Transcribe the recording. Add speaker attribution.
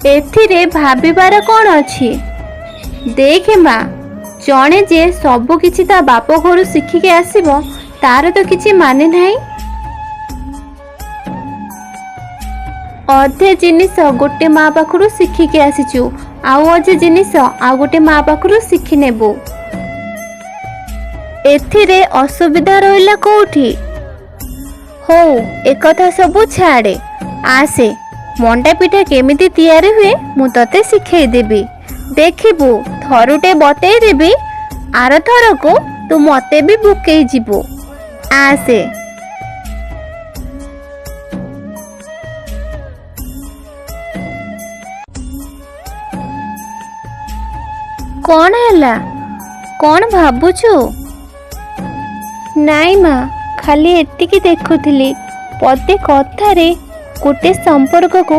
Speaker 1: एथिरे भाबिबार कौन अछि। देखे माँ, जड़े जे सबु किछि ता बाप घर शिखिके आसिबो तार तो किछि माने नाही। अधे जिनिस गोटे माँ पाखरु शिखिके आसीचु, आउ अधे जिनिस आउ गोटे माँ पाखरु शिखि नेबु। एथिरे असुविधा रहिला कोउठी। हो एकथा सबु छाड़े, आसे मंडा पिठा केमिति तैयारी हुए मु तते शिखै देबी। देखिबु थरुटे बतै देबी, आर थरको तू मते भी बुकै जिबु। आसे। कौन हैला, कौन भाबुछु। नाई माँ, खाली एतिकी देखुथिली पदे कथारे गोटे संपर्क को